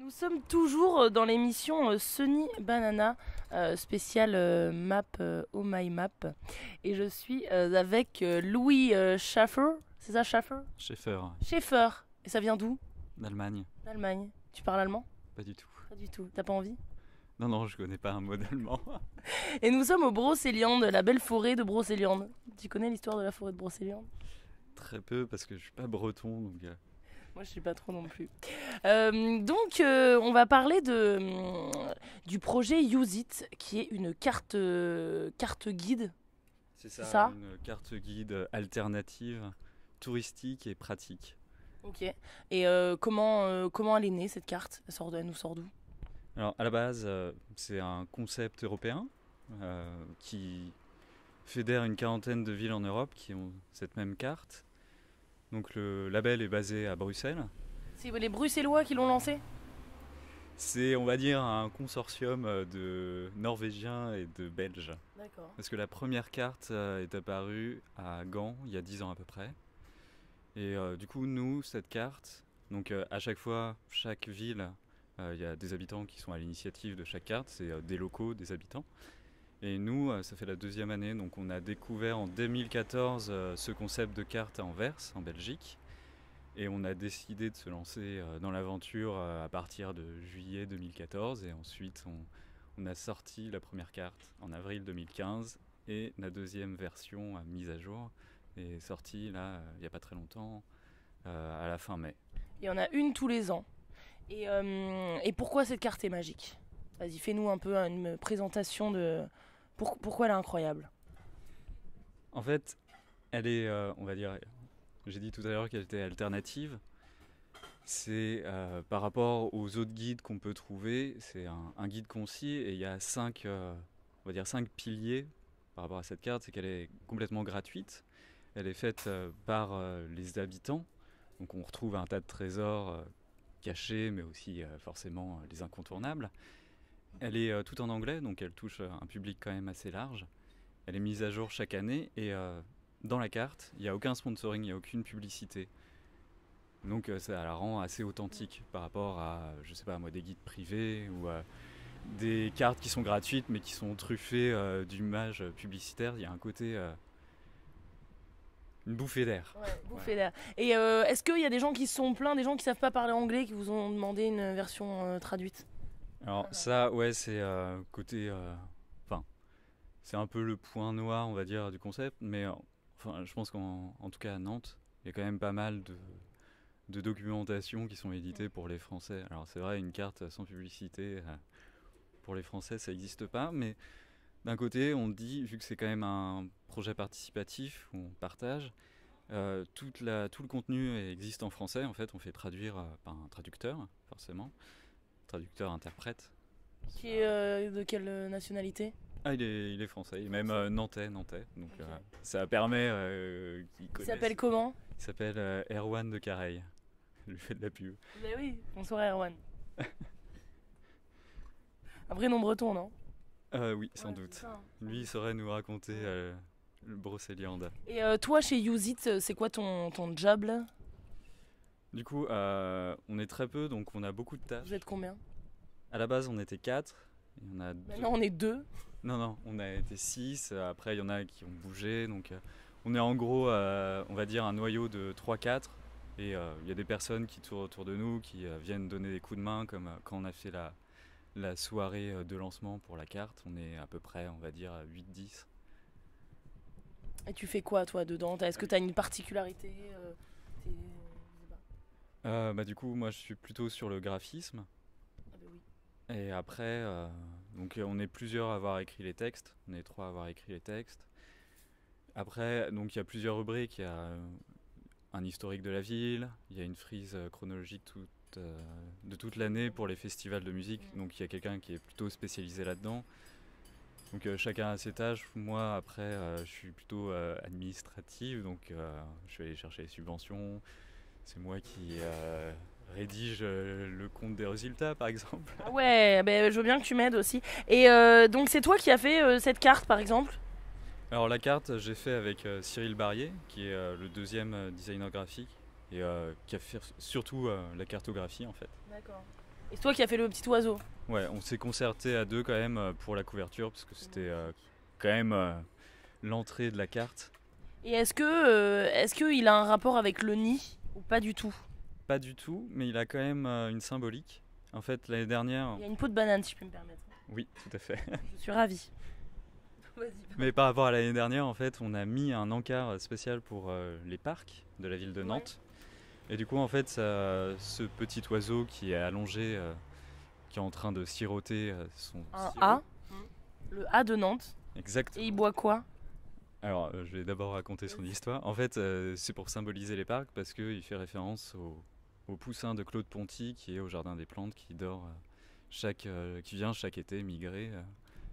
Nous sommes toujours dans l'émission Sunny Banana spéciale map Oh My Map et je suis avec Louis Schaffer, c'est ça Schaffer? Schaeffer, Schaeffer. Et ça vient d'où? d'Allemagne. D'Allemagne. Tu parles allemand? Pas du tout. Pas du tout. T'as pas envie? Non, non, je connais pas un mot d'allemand. Et nous sommes au Brocéliande, la belle forêt de Brocéliande. Tu connais l'histoire de la forêt de Brocéliande? Très peu parce que je suis pas breton, donc Moi, je sais pas trop non plus. On va parler du projet Use It, qui est une carte guide. c'est ça. Une carte guide alternative, touristique et pratique. Ok. Et comment elle est née cette carte? Elle nous sort d'où? Alors à la base, c'est un concept européen qui fédère une quarantaine de villes en Europe qui ont cette même carte. Donc le label est basé à Bruxelles. C'est les Bruxellois qui l'ont lancé? C'est, on va dire, un consortium de Norvégiens et de Belges. D'accord. Parce que la première carte est apparue à Gand il y a 10 ans à peu près. Et du coup, nous, cette carte, donc à chaque fois, chaque ville, il y a des habitants qui sont à l'initiative de chaque carte, c'est des locaux, des habitants. Et nous, ça fait la deuxième année, donc on a découvert en 2014 ce concept de carte à Anvers, en Belgique. Et on a décidé de se lancer dans l'aventure à partir de juillet 2014. Et ensuite, on a sorti la première carte en avril 2015 et la deuxième version mise à jour est sortie là, il n'y a pas très longtemps, à la fin mai. Il y en a une tous les ans. Et pourquoi cette carte est magique? Vas-y, fais-nous un peu une présentation de pourquoi elle est incroyable. En fait, elle est, on va dire, j'ai dit tout à l'heure qu'elle était alternative. C'est par rapport aux autres guides qu'on peut trouver, c'est un guide concis et il y a on va dire 5 piliers par rapport à cette carte. C'est qu'elle est complètement gratuite, elle est faite par les habitants, donc on retrouve un tas de trésors cachés, mais aussi forcément les incontournables. Elle est toute en anglais, donc elle touche un public quand même assez large. Elle est mise à jour chaque année et dans la carte, il n'y a aucun sponsoring, il n'y a aucune publicité. Donc ça la rend assez authentique par rapport à, je sais pas moi, des guides privés ou des cartes qui sont gratuites mais qui sont truffées d'images publicitaires. Il y a un côté, une bouffée d'air. Ouais, bouffée d'air. Et est-ce qu'il y a des gens qui se sont plaints, des gens qui savent pas parler anglais, qui vous ont demandé une version traduite? Alors ça, ouais, c'est côté, enfin, c'est un peu le point noir, on va dire, du concept. Mais enfin, je pense qu'en tout cas à Nantes, il y a quand même pas mal de documentation qui sont éditées pour les Français. Alors c'est vrai, une carte sans publicité pour les Français, ça n'existe pas, mais d'un côté, on dit, vu que c'est quand même un projet participatif où on partage, tout le contenu existe en français. En fait, on fait traduire par un traducteur, forcément, traducteur-interprète. Qui est de quelle nationalité? Ah, il est français, il est même nantais, donc Ok. ça permet qu'il Il connaisse. s'appelle comment? Il s'appelle Erwan de Careil. Je lui fais de la pub. Ben oui, bonsoir Erwan. Un vrai nom breton, non? Oui, sans Ouais, doute. c'est ça, hein. Lui, il saurait nous raconter le Brocéliande. Et toi, chez Use It, c'est quoi ton job là? Du coup, on est très peu, donc on a beaucoup de tâches. Vous êtes combien? À la base, on était 4. Il y en a deux. Maintenant, on est deux. Non, non, on a été 6. Après, il y en a qui ont bougé. Donc, on est en gros, on va dire, un noyau de 3-4. Et il y a des personnes qui tournent autour de nous, qui viennent donner des coups de main, comme quand on a fait la soirée de lancement pour la carte. On est à peu près, on va dire, 8-10. Et tu fais quoi, toi, dedans? Est-ce que tu as une particularité je sais pas. Bah, du coup, moi, je suis plutôt sur le graphisme. Ah bah oui. Et après, donc on est plusieurs à avoir écrit les textes. On est 3 à avoir écrit les textes. Après, donc il y a plusieurs rubriques. Il y a un historique de la ville. Il y a une frise chronologique de toute l'année pour les festivals de musique. Donc il y a quelqu'un qui est plutôt spécialisé là-dedans. Donc chacun a ses tâches. Moi, après, je suis plutôt administrative. Donc je vais aller chercher les subventions. C'est moi qui rédige le compte des résultats, par exemple. Ah ouais, ben, je veux bien que tu m'aides aussi. Et donc, c'est toi qui as fait cette carte, par exemple? Alors la carte, j'ai fait avec Cyril Barrier, qui est le deuxième designer graphique et qui a fait surtout la cartographie en fait. D'accord. Et c'est toi qui as fait le petit oiseau. Ouais, on s'est concerté à deux quand même pour la couverture parce que c'était quand même l'entrée de la carte. Et est-ce qu'il a un rapport avec le nid ou pas du tout? Pas du tout, mais il a quand même une symbolique. En fait, l'année dernière, Il y a une peau de banane, si je peux me permettre. oui, tout à fait. Je suis ravie. Vas-y. Mais par rapport à l'année dernière, en fait, on a mis un encart spécial pour les parcs de la ville de Nantes. Et du coup, en fait, ce petit oiseau qui est allongé, qui est en train de siroter son Un sirop. A, le A de Nantes. Exactement. Et il boit quoi? Alors, je vais d'abord raconter son histoire. En fait, c'est pour symboliser les parcs parce qu'il fait référence au poussin de Claude Ponty qui est au Jardin des Plantes, qui dort qui vient chaque été migrer.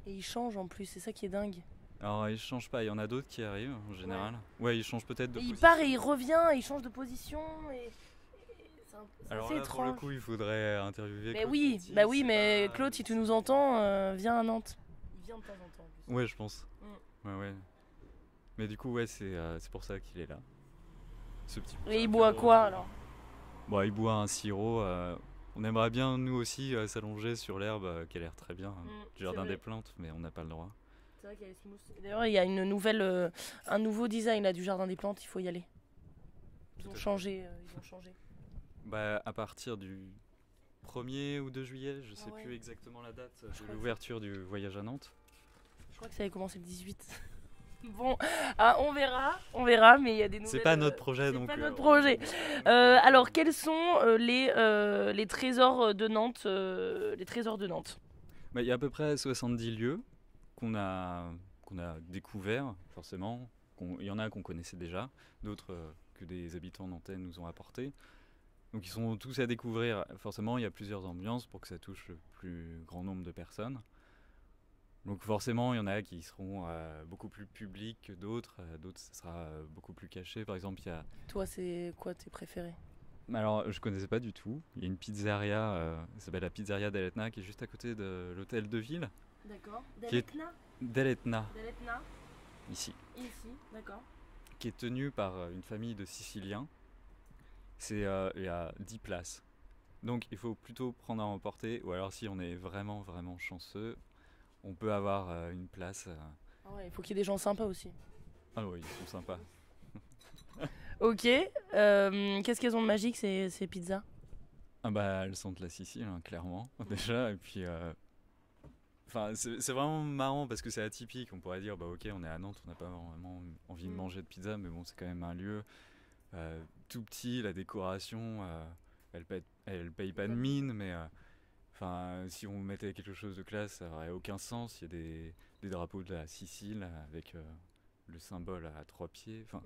Et il change en plus, c'est ça qui est dingue. Alors, il change pas, il y en a d'autres qui arrivent en général. Ouais, il change peut-être de Et il position. part et il revient, et il change de position. C'est Alors assez là, pour le étrange. coup, il faudrait interviewer Mais Claude oui, Ponty, bah oui, c'est mais pas- Claude, si tu nous entends, viens à Nantes. Il vient de temps en temps. en plus. Ouais, je pense. Ouais, ouais. Mais du coup, ouais, c'est pour ça qu'il est là. Ce petit poussin Et il qui boit est quoi heureux. alors? Bon, il boit un sirop. On aimerait bien, nous aussi, s'allonger sur l'herbe qui a l'air très bien, du c'est Jardin vrai. des Plantes, mais on n'a pas le droit. C'est vrai qu'il y a les smoothies. Et d'ailleurs, il y a un nouveau design là, du Jardin des Plantes, il faut y aller. Ils Tout ont à fait. changé. Ils ont changé. Bah, à partir du 1er ou 2 juillet, je sais ouais. plus exactement la date crois de que- l'ouverture du voyage à Nantes. Je crois que ça avait commencé le 18. Bon, on verra, mais il y a des nouvelles. C'est pas notre projet, c'est donc. pas notre projet. Alors, quels sont les trésors de Nantes les trésors de Nantes. Bah, il y a à peu près 70 lieux qu'on a découverts, forcément. Il y en a qu'on connaissait déjà, d'autres que des habitants nantais nous ont apportés. Donc ils sont tous à découvrir. Forcément, il y a plusieurs ambiances pour que ça touche le plus grand nombre de personnes. Donc forcément, il y en a qui seront beaucoup plus publics que d'autres. D'autres, ça sera beaucoup plus caché. Par exemple, il y a... Toi, c'est quoi tes préférés? Alors, je connaissais pas du tout. Il y a une pizzeria, ça s'appelle la pizzeria d'Eletna, qui est juste à côté de l'hôtel de ville. D'accord. Qui est- D'Eletna, Deletna. ici. Ici, d'accord. Qui est tenue par une famille de Siciliens. Il y a 10 places. Donc il faut plutôt prendre à emporter, ou alors si on est vraiment vraiment chanceux, on peut avoir une place. Ah ouais, il faut qu'il y ait des gens sympas aussi. Ah oui, ils sont sympas. Ok. Qu'est-ce qu'elles ont de magique ces pizzas? Ah bah elles sentent la Sicile, hein, clairement, déjà. Et puis, enfin, c'est vraiment marrant parce que c'est atypique. On pourrait dire, bah ok, on est à Nantes, on n'a pas vraiment envie de manger de pizza, mais bon, c'est quand même un lieu tout petit, la décoration, elle paye pas de mine, mais enfin, si on mettait quelque chose de classe, ça n'aurait aucun sens. Il y a des drapeaux de la Sicile avec le symbole à 3 pieds. Enfin,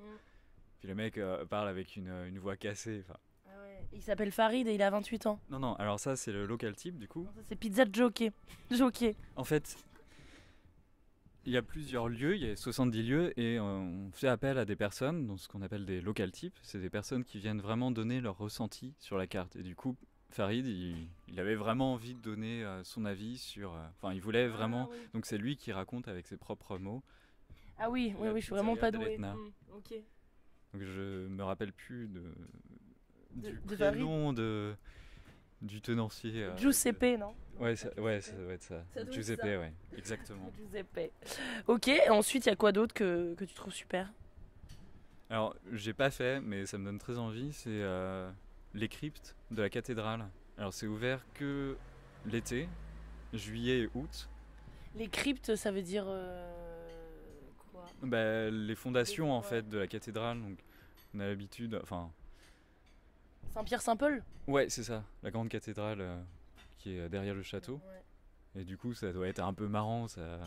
puis le mec parle avec une voix cassée. Enfin, Ah ouais. Il s'appelle Farid et il a 28 ans. non, alors ça c'est le local type du coup. Ça, c'est pizza de jockey. Jockey. En fait, il y a plusieurs lieux, il y a 70 lieux et on fait appel à des personnes, donc ce qu'on appelle des local types. C'est des personnes qui viennent vraiment donner leur ressenti sur la carte. Et du coup, Farid, il avait vraiment envie de donner son avis sur... Enfin, il voulait vraiment... Ah, oui. Donc c'est lui qui raconte avec ses propres mots. Ah oui, La je suis vraiment pas pizzeria douée. d'Eletna. Ok. Donc je me rappelle plus du de Farid prénom du tenancier. Giuseppe, non? Ouais, ça doit être ça. Ça doit être Giuseppe, ça. ouais, exactement. Giuseppe. Ok, et ensuite, il y a quoi d'autre que tu trouves super? Alors, j'ai pas fait, mais ça me donne très envie, c'est les cryptes de la cathédrale. Alors, c'est ouvert que l'été, juillet et août. Les cryptes, ça veut dire quoi? Bah, les fondations, en Ouais. fait, de la cathédrale, donc on a l'habitude... Enfin, Saint-Pierre-Saint-Paul? ouais, c'est ça, la grande cathédrale qui est derrière le château. Ouais. Et du coup, ça doit être un peu marrant, ça...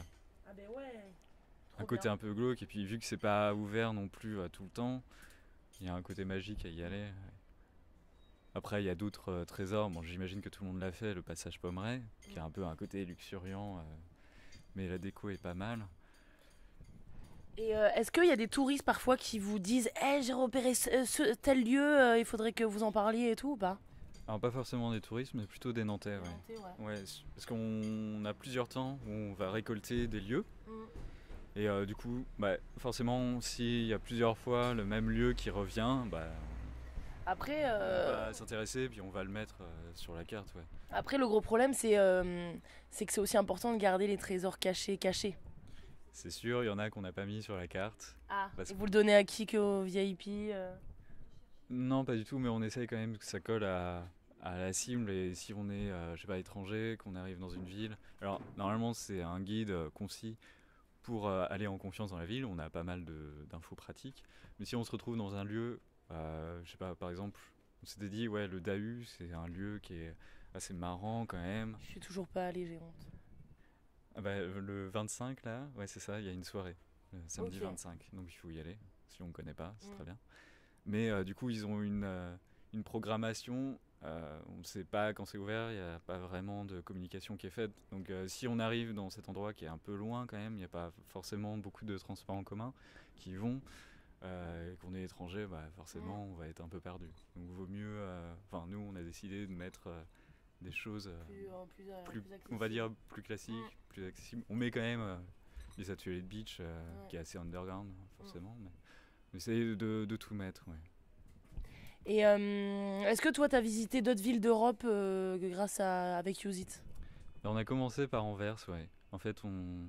Ah ben ouais. Un côté un peu glauque, et puis vu que c'est pas ouvert non plus tout le temps, il y a un côté magique à y aller. Après, il y a d'autres trésors. Bon, j'imagine que tout le monde l'a fait, le passage Pommeraye, qui a un peu un côté luxuriant, mais la déco est pas mal. Et est-ce qu'il y a des touristes parfois qui vous disent j'ai repéré tel lieu, il faudrait que vous en parliez et tout ou pas? Alors, pas forcément des touristes, mais plutôt des Nantais, ouais. Nantais, ouais. Ouais, parce qu'on a plusieurs temps où on va récolter des lieux. Et du coup, bah, forcément, s'il y a plusieurs fois le même lieu qui revient, bah, Après, On va s'intéresser, puis on va le mettre sur la carte, ouais. après, le gros problème, c'est que c'est aussi important de garder les trésors cachés. C'est sûr, il y en a qu'on n'a pas mis sur la carte. Ah. Parce Et que- vous le donnez à qui, qu'aux VIP Non, pas du tout, mais on essaye quand même que ça colle à la cible. Et si on est, je sais pas, étranger, qu'on arrive dans une ville. Alors, normalement, c'est un guide concis pour aller en confiance dans la ville. On a pas mal d'infos pratiques. Mais si on se retrouve dans un lieu, je sais pas, par exemple, on s'était dit, ouais, le Dahu, c'est un lieu qui est assez marrant quand même. Je suis toujours pas allée, j'ai honte. Ah bah, le 25, là, ouais, c'est ça, il y a une soirée, le samedi Ok. 25. Donc il faut y aller. Si on ne connaît pas, c'est Mm. très bien. Mais du coup, ils ont une programmation. On ne sait pas quand c'est ouvert, il n'y a pas vraiment de communication qui est faite. Donc si on arrive dans cet endroit qui est un peu loin quand même, il n'y a pas forcément beaucoup de transports en commun qui y vont, et qu'on est étranger, bah, forcément on va être un peu perdu. Donc il vaut mieux... Enfin nous on a décidé de mettre des choses plus, on va dire plus classiques, plus accessibles. On met quand même les ateliers de beach qui est assez underground forcément, mais on essaye de tout mettre. Ouais. Et est-ce que toi, tu as visité d'autres villes d'Europe avec Use It? Alors, on a commencé par Anvers, ouais. En fait, on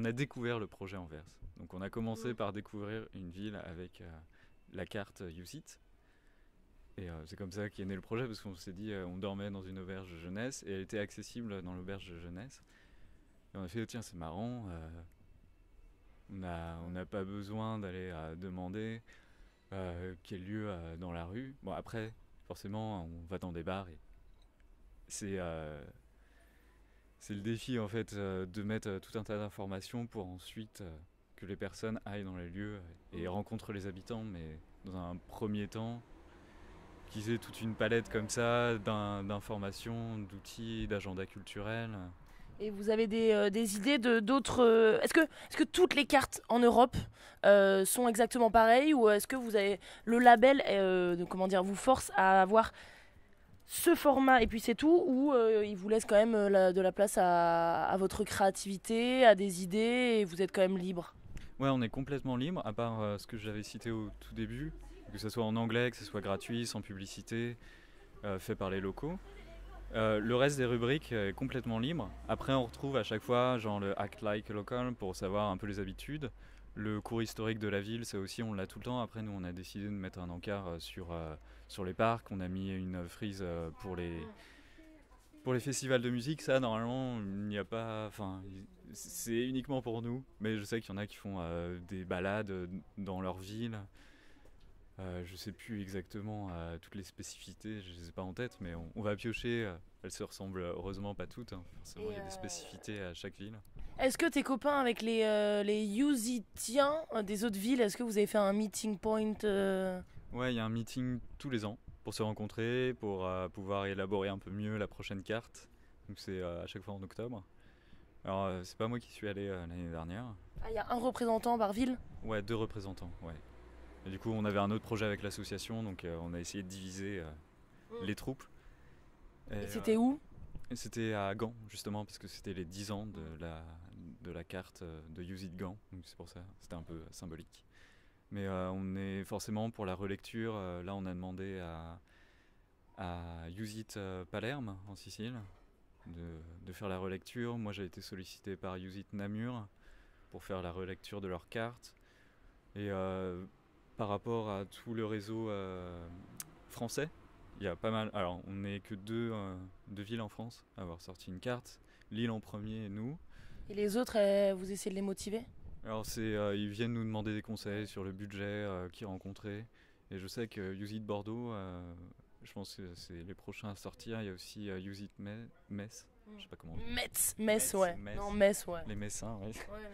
a découvert le projet Anvers. Donc on a commencé par découvrir une ville avec la carte Use It. Et c'est comme ça qu'est né le projet, parce qu'on s'est dit, on dormait dans une auberge de jeunesse, et elle était accessible dans l'auberge de jeunesse. Et on a fait, tiens, c'est marrant, on n'a pas besoin d'aller demander quel lieu dans la rue. Bon, après, forcément, on va dans des bars, et c'est c'est le défi, en fait, de mettre tout un tas d'informations pour ensuite que les personnes aillent dans les lieux et rencontrent les habitants, mais dans un premier temps, qu'ils aient toute une palette comme ça d'informations, d'outils, d'agendas culturels. Et vous avez des idées de d'autres. Est-ce que toutes les cartes en Europe sont exactement pareilles, ou est-ce que vous avez le label comment dire, vous force à avoir ce format et puis c'est tout, ou il vous laisse quand même de la place à votre créativité, à des idées, et vous êtes quand même libre? Ouais, on est complètement libre, à part ce que j'avais cité au tout début, que ce soit en anglais, que ce soit gratuit, sans publicité, fait par les locaux. Le reste des rubriques est complètement libre. Après, on retrouve à chaque fois genre le Act Like a Local pour savoir un peu les habitudes. Le cours historique de la ville, ça aussi, on l'a tout le temps. Après, nous, on a décidé de mettre un encart sur les parcs. On a mis une frise pour les festivals de musique. Ça, normalement, il n'y a pas... Enfin, c'est uniquement pour nous. Mais je sais qu'il y en a qui font des balades dans leur ville. Je sais plus exactement toutes les spécificités, je les ai pas en tête, mais on va piocher. Elles se ressemblent heureusement pas toutes, hein. Forcément, il y a des spécificités à chaque ville. Est-ce que tes copains avec les Usitiens des autres villes, est-ce que vous avez fait un meeting point Ouais, il y a un meeting tous les ans pour se rencontrer, pour pouvoir élaborer un peu mieux la prochaine carte. Donc c'est à chaque fois en octobre. Alors c'est pas moi qui suis allé l'année dernière. Ah, il y a un représentant par ville? Ouais, 2 représentants, ouais. Et du coup, on avait un autre projet avec l'association, donc on a essayé de diviser les troupes. Et c'était où? Et c'était à Gand, justement, parce que c'était les 10 ans de la carte de Use It Gand, donc c'est pour ça, c'était un peu symbolique. Mais on est forcément pour la relecture, là on a demandé à Use It Palerme, en Sicile, de faire la relecture. Moi j'ai été sollicité par Use It Namur pour faire la relecture de leur carte. Et par rapport à tout le réseau français, il y a pas mal. Alors, on n'est que deux villes en France à avoir sorti une carte. Lille en premier et nous. Et les autres, vous essayez de les motiver? Alors, ils viennent nous demander des conseils sur le budget qu'ils rencontraient. Et je sais que Use It Bordeaux, je pense que c'est les prochains à sortir. Il y a aussi Use It Metz. Je sais pas comment on dit. Metz, ouais. Metz. Non, Metz, ouais. Les Messins, ouais. Ouais.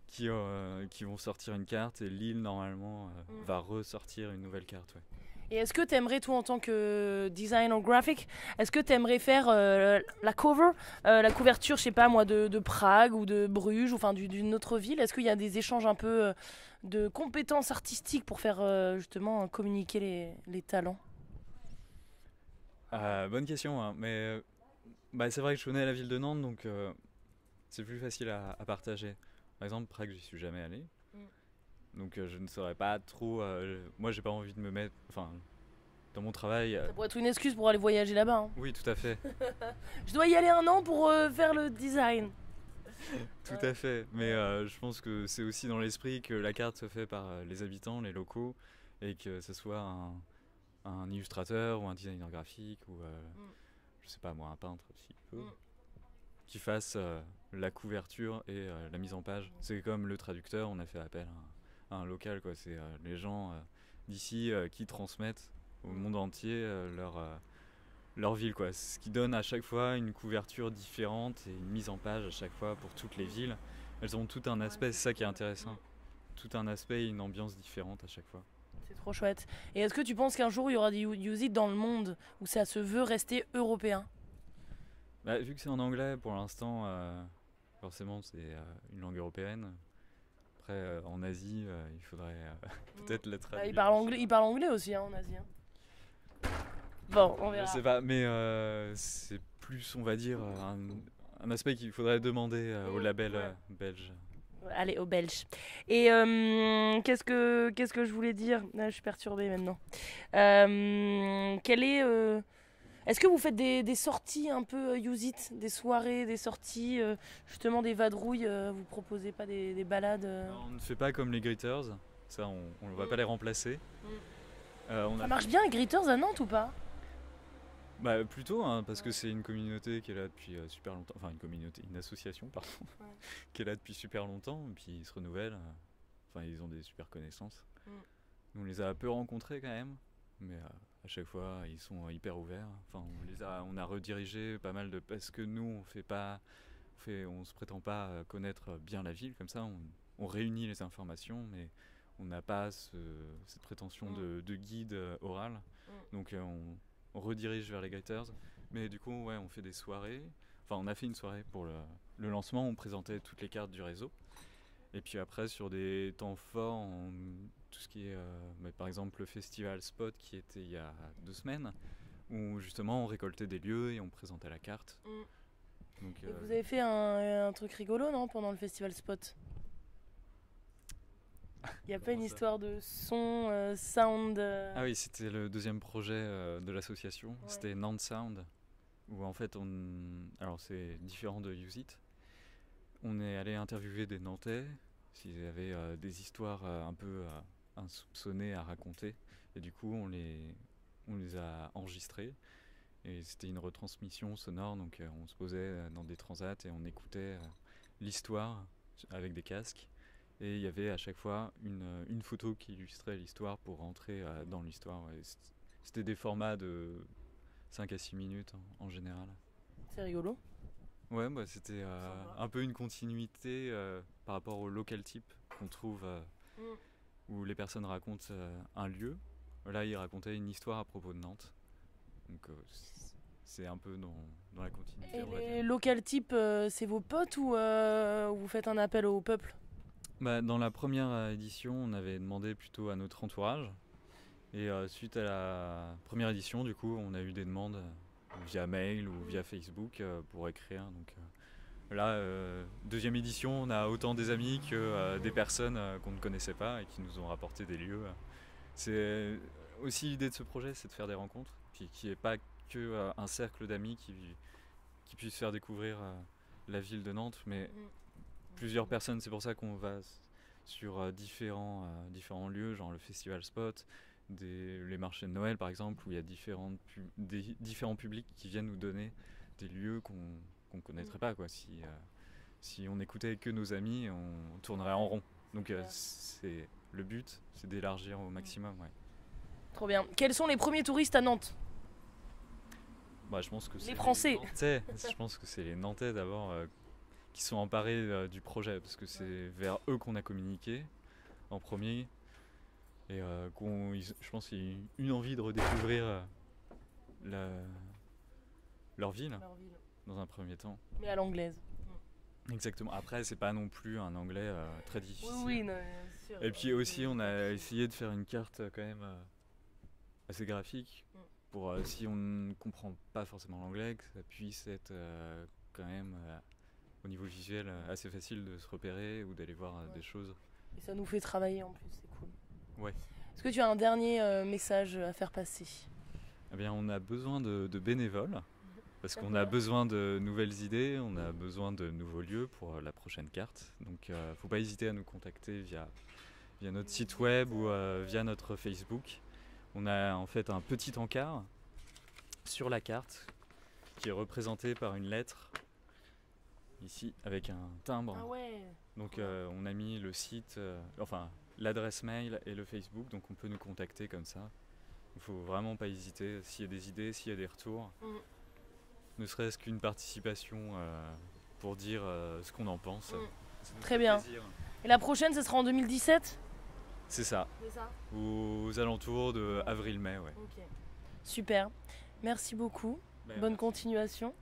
Qui vont sortir une carte, et Lille normalement va ressortir une nouvelle carte. Ouais. Et est-ce que t'aimerais, toi, en tant que designer graphique, est-ce que t'aimerais faire la cover, la couverture, je sais pas moi, de Prague ou de Bruges, ou enfin d'une autre ville? Est-ce qu'il y a des échanges un peu de compétences artistiques pour faire justement communiquer les talents? Bonne question, hein, mais bah, c'est vrai que je connais la ville de Nantes, donc c'est plus facile à partager. Par exemple, Prague, j'y suis jamais allé. Donc je ne saurais pas trop. Moi, j'ai pas envie de me mettre. Enfin, dans mon travail. Ça pourrait être une excuse pour aller voyager là-bas. Hein. Oui, tout à fait. Je dois y aller 1 an pour faire le design. Tout à fait. Mais je pense que c'est aussi dans l'esprit que la carte se fait par les habitants, les locaux, et que ce soit un illustrateur ou un designer graphique ou je sais pas moi, un peintre s'il peut, qui fasse la couverture et la mise en page. C'est comme le traducteur, on a fait appel à un local, quoi. C'est les gens d'ici qui transmettent au monde entier leur ville, quoi. Ce qui donne à chaque fois une couverture différente et une mise en page à chaque fois pour toutes les villes. Elles ont tout un aspect, c'est ça qui est intéressant. Tout un aspect et une ambiance différente à chaque fois. C'est trop chouette. Et est-ce que tu penses qu'un jour il y aura des Use It dans le monde où ça se veut rester européen? Bah, vu que c'est en anglais pour l'instant, forcément c'est une langue européenne. Après en Asie, il faudrait peut-être la traduire. Il parle anglais aussi hein, en Asie. Hein. Bon, on verra. Je sais pas, mais c'est plus, on va dire, un aspect qu'il faudrait demander au label belge. Allez, aux Belges. Et qu'est-ce que je voulais dire? Je suis perturbée maintenant. Est-ce que vous faites des sorties un peu Use It, des soirées, des sorties, justement des vadrouilles, vous proposez pas des balades On ne fait pas comme les Gritters, ça on ne va pas les remplacer. Ça marche bien, Gritters à Nantes ou pas? Bah plutôt, hein, parce que c'est une communauté qui est là depuis super longtemps, enfin une association pardon, qui est là depuis super longtemps, et puis ils se renouvellent, enfin ils ont des super connaissances. Nous on les a peu rencontrés quand même, mais à chaque fois ils sont hyper ouverts. Enfin on a redirigé pas mal parce que nous on se prétend pas connaître bien la ville comme ça, on réunit les informations, mais on n'a pas cette prétention de guide oral, donc on redirige vers les Gators, mais du coup ouais, on fait des soirées, enfin on a fait une soirée pour le lancement, on présentait toutes les cartes du réseau, et puis après sur des temps forts, tout ce qui est par exemple le festival Spot qui était il y a 2 semaines, où justement on récoltait des lieux et on présentait la carte. Donc, et vous avez fait un truc rigolo non pendant le festival Spot? Il n'y a pas une histoire de son, sound Ah oui, c'était le deuxième projet de l'association, c'était Nantes Sound, où en fait alors c'est différent de Use It. On est allé interviewer des Nantais, s'ils avaient des histoires un peu insoupçonnées à raconter, et du coup on les a enregistrées, et c'était une retransmission sonore, donc on se posait dans des transats et on écoutait l'histoire avec des casques. Et il y avait à chaque fois une photo qui illustrait l'histoire pour rentrer dans l'histoire. Ouais. C'était des formats de 5 à 6 minutes en général. C'est rigolo. Ouais, bah, c'était un peu une continuité par rapport au local type qu'on trouve où les personnes racontent un lieu. Là, ils racontaient une histoire à propos de Nantes. Donc c'est un peu dans la continuité. Et les local types, c'est vos potes ou vous faites un appel au peuple? Bah, dans la première édition, on avait demandé plutôt à notre entourage. Et suite à la première édition, du coup, on a eu des demandes via mail ou via Facebook pour écrire. Donc là, deuxième édition, on a autant des amis que des personnes qu'on ne connaissait pas et qui nous ont rapporté des lieux. C'est aussi l'idée de ce projet, c'est de faire des rencontres, puis qu'il n'y ait pas que un cercle d'amis qui puisse faire découvrir la ville de Nantes, mais plusieurs personnes. C'est pour ça qu'on va sur différents lieux, genre le festival Spot, les marchés de Noël par exemple, où il y a différents publics qui viennent nous donner des lieux qu'on ne connaîtrait pas, quoi. Si on n'écoutait que nos amis, on tournerait en rond. Donc c'est le but, c'est d'élargir au maximum. Ouais. Trop bien. Quels sont les premiers touristes à Nantes? Bah, je pense que c'est les Français. Nantais. Je pense que c'est les Nantais d'abord qui sont emparés du projet, parce que c'est vers eux qu'on a communiqué en premier, et je pense qu'il y a eu une envie de redécouvrir leur ville dans un premier temps. Mais à l'anglaise. Exactement. Après, c'est pas non plus un anglais très difficile. Oui, non, sûr. Et puis aussi, on a essayé de faire une carte quand même assez graphique, pour si on ne comprend pas forcément l'anglais, que ça puisse être quand même au niveau visuel assez facile de se repérer ou d'aller voir des choses Et ça nous fait travailler en plus, c'est cool. Ouais. Est-ce que tu as un dernier message à faire passer? Eh bien, on a besoin de bénévoles, parce qu'on a besoin de nouvelles idées, on a besoin de nouveaux lieux pour la prochaine carte. Donc, faut pas hésiter à nous contacter via notre site web ou via notre Facebook. On a en fait un petit encart sur la carte qui est représenté par une lettre ici avec un timbre. Ah ouais. Donc on a mis le site, enfin l'adresse mail et le Facebook, donc on peut nous contacter comme ça. Il faut vraiment pas hésiter s'il y a des idées, s'il y a des retours. Ne serait-ce qu'une participation pour dire ce qu'on en pense. Ça nous Très fait bien. plaisir. Et la prochaine, ce sera en 2017? C'est ça, C'est ça. aux alentours de avril-mai, ouais. Ok. Super. Merci beaucoup. Ben, Bonne merci. continuation.